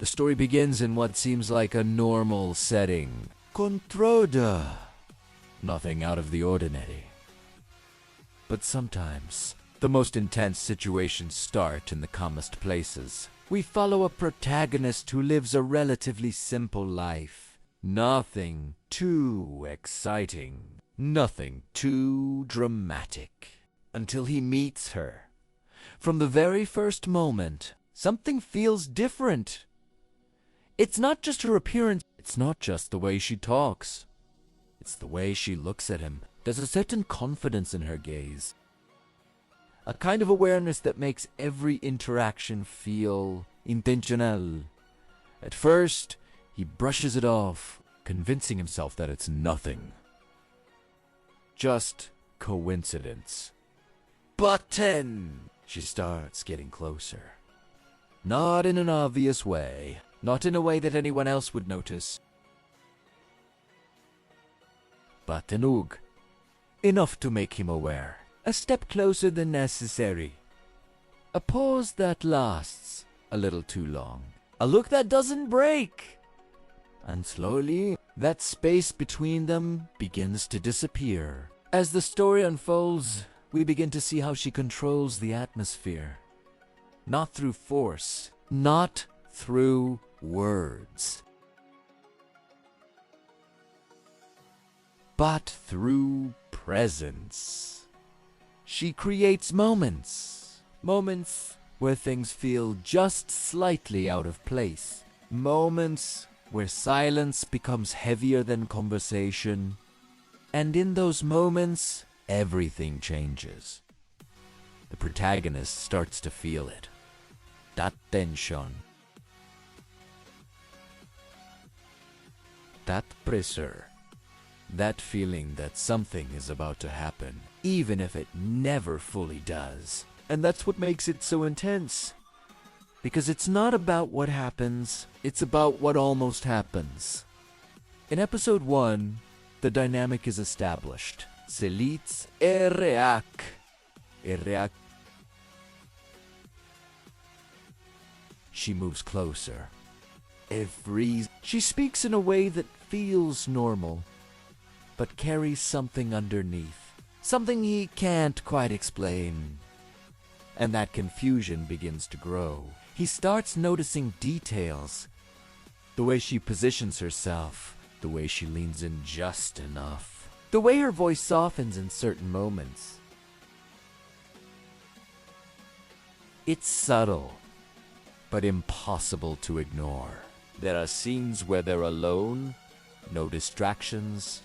The story begins in what seems like a normal setting. Controda. Nothing out of the ordinary. But sometimes, the most intense situations start in the calmest places. We follow a protagonist who lives a relatively simple life. Nothing too exciting. Nothing too dramatic. Until he meets her. From the very first moment, something feels different. It's not just her appearance. It's not just the way she talks. It's the way she looks at him. There's a certain confidence in her gaze. A kind of awareness that makes every interaction feel intentional. At first, he brushes it off, convincing himself that it's nothing. Just coincidence. But then, she starts getting closer. Not in an obvious way. Not in a way that anyone else would notice. But enug. Enough to make him aware. A step closer than necessary. A pause that lasts a little too long. A look that doesn't break. And slowly, that space between them begins to disappear. As the story unfolds, we begin to see how she controls the atmosphere. Not through force. Not through words. But through presence. She creates moments. Moments where things feel just slightly out of place. Moments where silence becomes heavier than conversation. And in those moments, everything changes. The protagonist starts to feel it. That tension. That pressure. That feeling that something is about to happen, even if it never fully does. And that's what makes it so intense. Because it's not about what happens, it's about what almost happens. In episode 1, the dynamic is established. Selits Ereak. Ereak. She moves closer. She speaks in a way that feels normal, but carries something underneath. Something he can't quite explain. And that confusion begins to grow. He starts noticing details. The way she positions herself. The way she leans in just enough. The way her voice softens in certain moments. It's subtle, but impossible to ignore. There are scenes where they're alone, no distractions,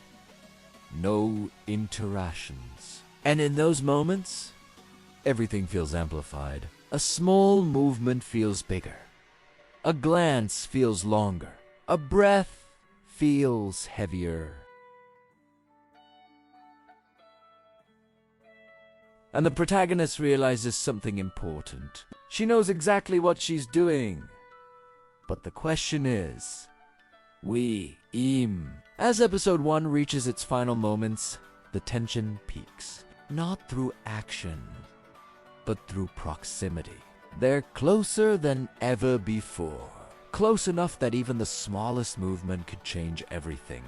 no interactions. And in those moments, everything feels amplified. A small movement feels bigger. A glance feels longer. A breath feels heavier. And the protagonist realizes something important. She knows exactly what she's doing. But the question is, As episode 1 reaches its final moments, the tension peaks. Not through action, but through proximity. They're closer than ever before. Close enough that even the smallest movement could change everything.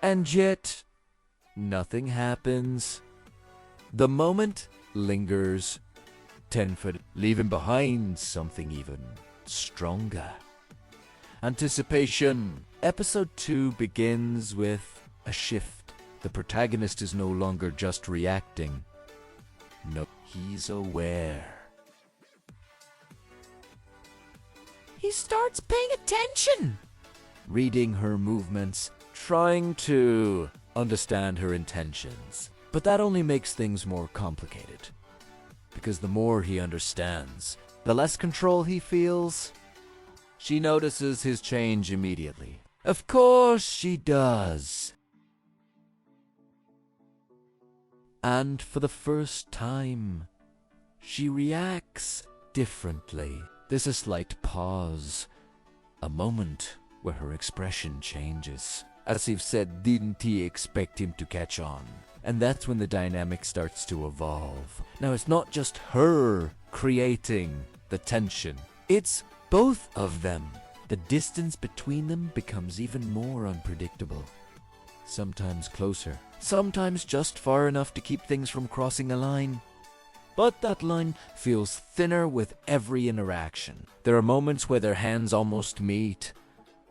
And yet, nothing happens. The moment lingers. 10 foot, leaving behind something even stronger. Anticipation. Episode 2 begins with a shift. The protagonist is no longer just reacting. No, he's aware. He starts paying attention. Reading her movements, trying to understand her intentions. But that only makes things more complicated. Because the more he understands, the less control he feels. She notices his change immediately. Of course she does. And for the first time, she reacts differently. There's a slight pause. A moment where her expression changes. As if said, didn't he expect him to catch on? And that's when the dynamic starts to evolve. Now it's not just her creating the tension. It's both of them. The distance between them becomes even more unpredictable. Sometimes closer, sometimes just far enough to keep things from crossing a line. But that line feels thinner with every interaction. There are moments where their hands almost meet,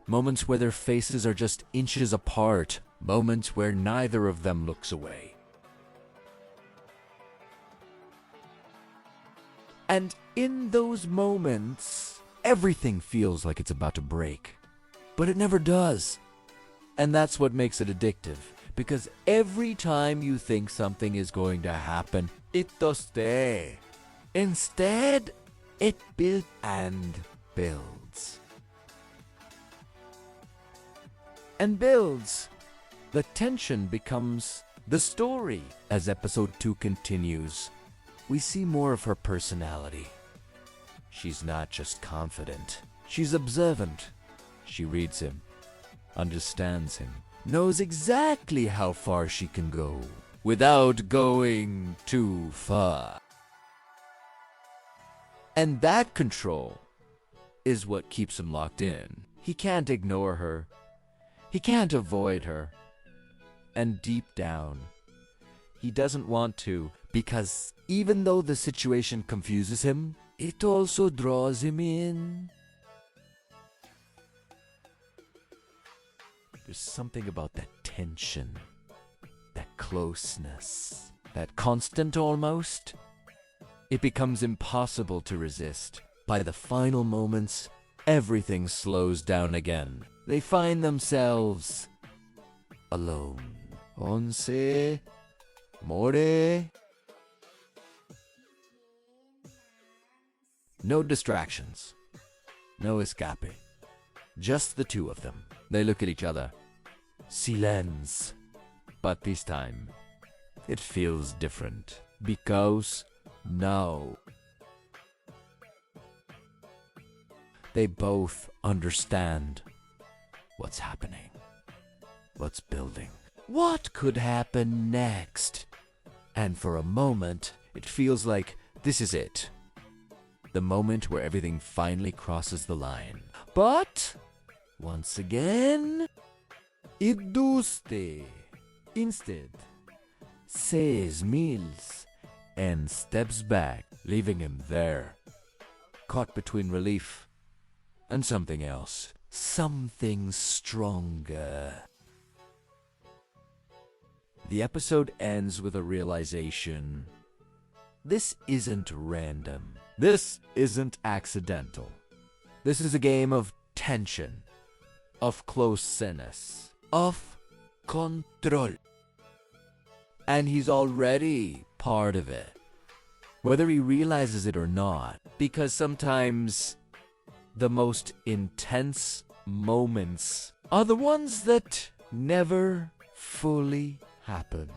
moments where their faces are just inches apart, moments where neither of them looks away. And in those moments, everything feels like it's about to break. But it never does. And that's what makes it addictive. Because every time you think something is going to happen, it does stay. Instead, it builds and builds. And builds. The tension becomes the story. As episode 2 continues, we see more of her personality. She's not just confident. She's observant. She reads him, understands him, knows exactly how far she can go without going too far. And that control is what keeps him locked in. He can't ignore her. He can't avoid her. And deep down, he doesn't want to, because even though the situation confuses him, it also draws him in. There's something about that tension, that closeness, that constant almost. It becomes impossible to resist. By the final moments, everything slows down again. They find themselves alone. Once more. No distractions. No escape. Just the two of them. They look at each other. Silence. But this time, it feels different. Because now, they both understand what's happening. What's building. What could happen next? And for a moment, it feels like this is it. The moment where everything finally crosses the line. But, once again, it does stay. Instead, says Mills and steps back, leaving him there, caught between relief and something else. Something stronger. The episode ends with a realization. This isn't random. This isn't accidental. This is a game of tension, of closeness, of control. And he's already part of it, whether he realizes it or not, because sometimes the most intense moments are the ones that never fully happen.